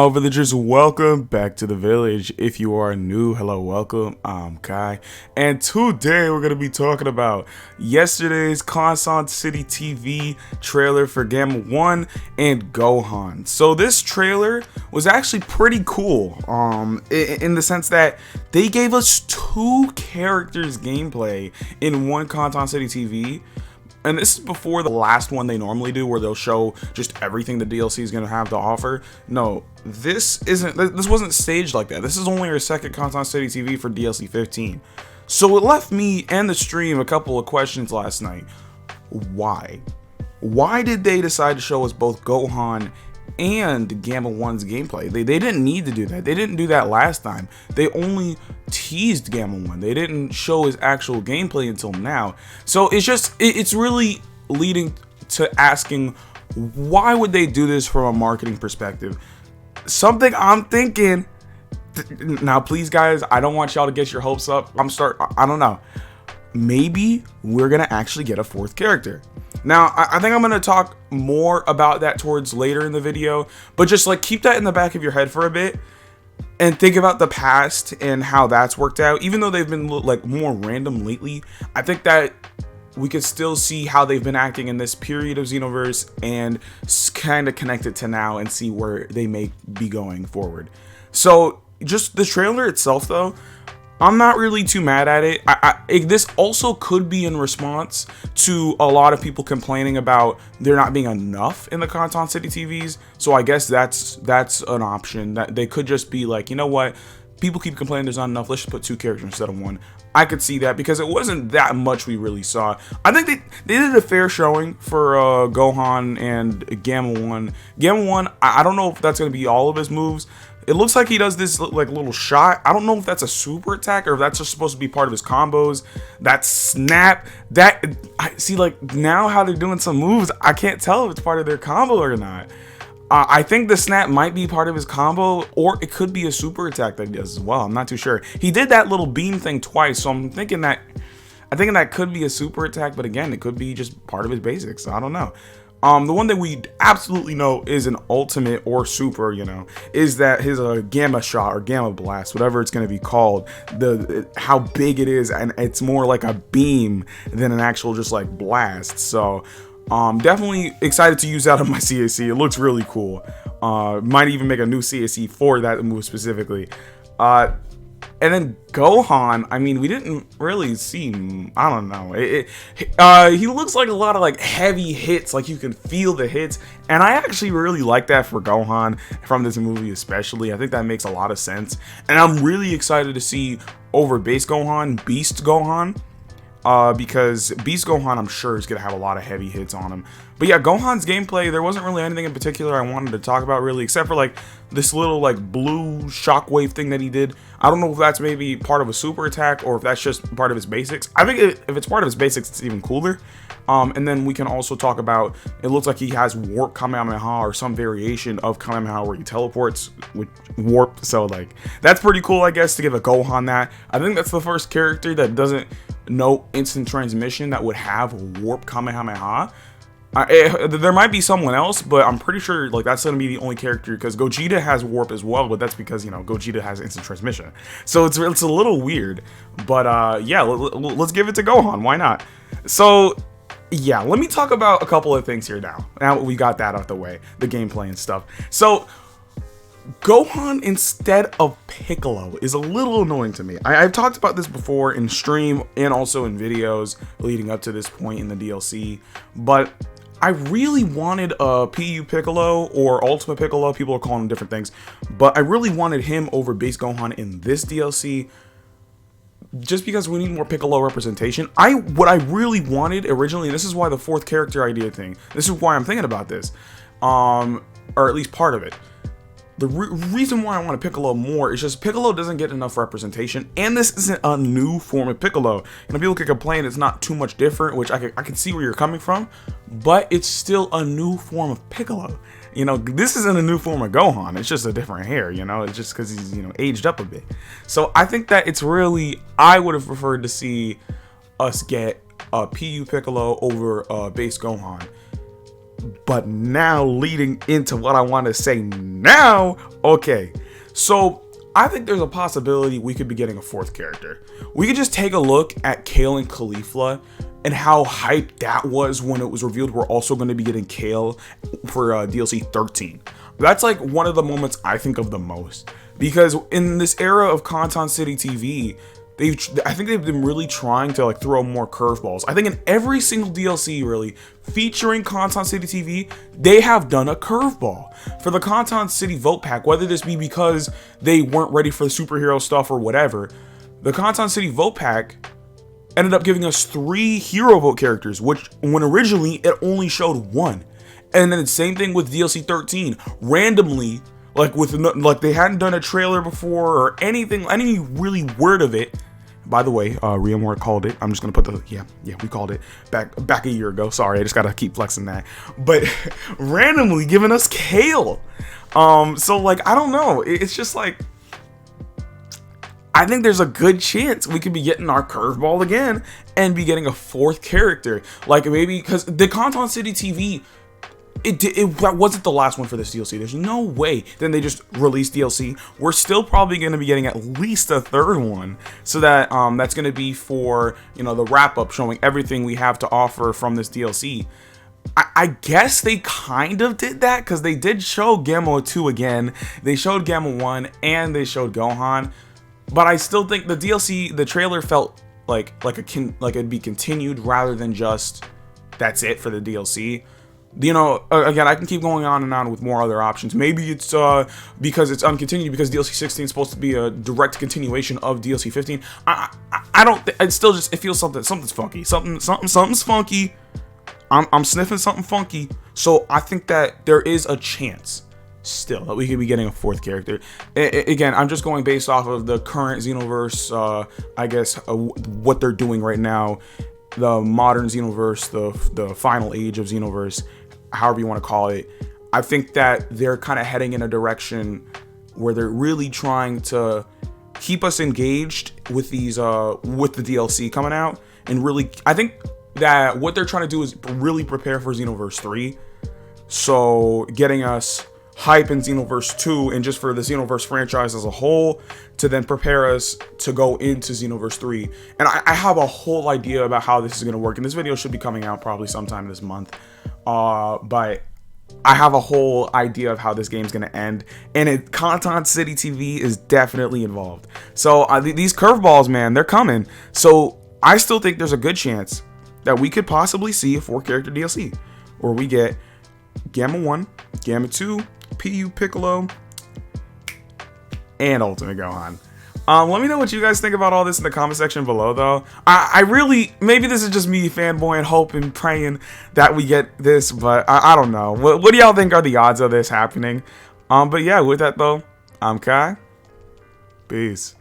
Ohayo Villagers, welcome back to the village. If you are new, hello, welcome. I'm Kai, and today we're going to be talking about yesterday's Conton City TV trailer for Gamma 1 and Gohan. So this trailer was actually pretty cool, in the sense that they gave us two characters gameplay in one Conton City TV. And this is before the last one they normally do, where they'll show just everything the DLC is going to have to offer. No, this wasn't staged like that. This is only our second Conton City TV for DLC 15. So it left me and the stream a couple of questions last night. Why? Why did they decide to show us both Gohan and Gamma 1's gameplay? They didn't need to do that. They didn't do that last time. They only teased Gamma 1. They didn't show his actual gameplay until now. So it's really leading to asking, why would they do this from a marketing perspective? Something I'm thinking now, please guys, I don't want y'all to get your hopes up. I don't know. Maybe we're gonna actually get a fourth character. Now, I think I'm going to talk more about that towards later in the video, but just like keep that in the back of your head for a bit and think about the past and how that's worked out. Even though they've been like more random lately, I think that we could still see how they've been acting in this period of Xenoverse and kind of connect it to now and see where they may be going forward. So just the trailer itself though, I'm not really too mad at it. This also could be in response to a lot of people complaining about there not being enough in the Conton City TVs. So I guess that's an option, that they could just be like, you know what, people keep complaining there's not enough, let's just put two characters instead of one. I could see that because it wasn't that much we really saw. I think they did a fair showing for Gohan and Gamma 1. Gamma 1, I don't know if that's going to be all of his moves. It looks like he does this like little shot. I don't know if that's a super attack or if that's just supposed to be part of his combos. That snap, I see, like now how they're doing some moves, I can't tell if it's part of their combo or not. I think the snap might be part of his combo, or it could be a super attack that he does as well. I'm not too sure. He did that little beam thing twice, so I'm thinking that could be a super attack, but again, it could be just part of his basics. I don't know. The one that we absolutely know is an ultimate or super, is that his gamma shot or gamma blast, whatever it's going to be called, how big it is, and it's more like a beam than an actual just like blast. So definitely excited to use that on my CAC. It looks really cool. Might even make a new CAC for that move specifically. And then Gohan, I mean, we didn't really see, I don't know. He looks like a lot of like heavy hits, like you can feel the hits. And I actually really like that for Gohan from this movie especially. I think that makes a lot of sense. And I'm really excited to see over base Gohan, Beast Gohan. Because Beast Gohan, I'm sure, is going to have a lot of heavy hits on him. But yeah, Gohan's gameplay, there wasn't really anything in particular I wanted to talk about really, except for like this little like blue shockwave thing that he did. I don't know if that's maybe part of a super attack or if that's just part of his basics. I think if it's part of his basics, it's even cooler. And then we can also talk about, it looks like he has Warp Kamehameha or some variation of Kamehameha where he teleports with Warp. So like, that's pretty cool, I guess, to give a Gohan that. I think that's the first character that doesn't know instant transmission that would have Warp Kamehameha. There might be someone else, but I'm pretty sure like that's gonna be the only character, because Gogeta has Warp as well, but that's because Gogeta has instant transmission. So it's a little weird, but yeah, let's give it to Gohan. Why not? So yeah, let me talk about a couple of things here now. Now we got that out the way, the gameplay and stuff. So Gohan instead of Piccolo is a little annoying to me. I've talked about this before in stream and also in videos leading up to this point in the DLC, but I really wanted a PU Piccolo or Ultimate Piccolo. People are calling him different things, but I really wanted him over base Gohan in this DLC, just because we need more Piccolo representation. What I really wanted originally, and this is why the fourth character idea thing, this is why I'm thinking about this, or at least part of it. The reason why I want to Piccolo more is just Piccolo doesn't get enough representation, and this isn't a new form of Piccolo. And people can complain it's not too much different, which I can see where you're coming from, but it's still a new form of Piccolo. This isn't a new form of Gohan, it's just a different hair, it's just because he's, aged up a bit. So I think that it's really, I would have preferred to see us get a PU Piccolo over base Gohan. But now leading into what I want to say now, okay, so I think there's a possibility we could be getting a fourth character. We could just take a look at Kale and Caulifla and how hyped that was when it was revealed we're also going to be getting Kale for DLC 13. That's like one of the moments I think of the most, because in this era of Conton City TV, I think they've been really trying to like throw more curveballs. I think in every single DLC really featuring Conton City TV, they have done a curveball. For the Conton City vote pack, whether this be because they weren't ready for the superhero stuff or whatever, the Conton City vote pack ended up giving us 3 hero vote characters, which when originally it only showed 1. And then the same thing with DLC 13, randomly, like they hadn't done a trailer before or anything, any really word of it. By the way, ryuumura called it. I'm just gonna put the yeah, we called it back a year ago. Sorry, I just gotta keep flexing that. But randomly giving us Kale. So like I don't know. It's just like I think there's a good chance we could be getting our curveball again and be getting a fourth character. Like maybe because the Conton City TV. That wasn't the last one for this DLC. There's no way then they just released DLC. We're still probably going to be getting at least a third one, so that that's going to be for, you know, the wrap up showing everything we have to offer from this DLC. I guess they kind of did that because they did show Gamma 2 again. They showed Gamma 1 and they showed Gohan, but I still think the DLC, the trailer felt like it'd be continued rather than just that's it for the DLC. You know, again, I can keep going on and on with more other options. Maybe it's because it's uncontinued because DLC 16 is supposed to be a direct continuation of DLC 15. I don't. It's still just, it feels something's funky. Something's funky. I'm sniffing something funky. So I think that there is a chance still that we could be getting a fourth character. Again, I'm just going based off of the current Xenoverse. I guess what they're doing right now. The modern Xenoverse, the final age of Xenoverse, however you want to call it. I think that they're kind of heading in a direction where they're really trying to keep us engaged with these with the DLC coming out, and really I think that what they're trying to do is really prepare for Xenoverse 3. So getting us hype in Xenoverse 2 and just for the Xenoverse franchise as a whole to then prepare us to go into Xenoverse 3. And I have a whole idea about how this is going to work, and this video should be coming out probably sometime this month. But I have a whole idea of how this game's going to end, and Conton City TV is definitely involved. So these curveballs, man, they're coming. So I still think there's a good chance that we could possibly see a 4-character DLC where we get Gamma 1, Gamma 2, PU Piccolo, and Ultimate Gohan. Let me know what you guys think about all this in the comment section below, though. I really, maybe this is just me fanboying, hoping, praying that we get this, but I don't know. What do y'all think are the odds of this happening? But yeah, with that, though, I'm Kai. Peace.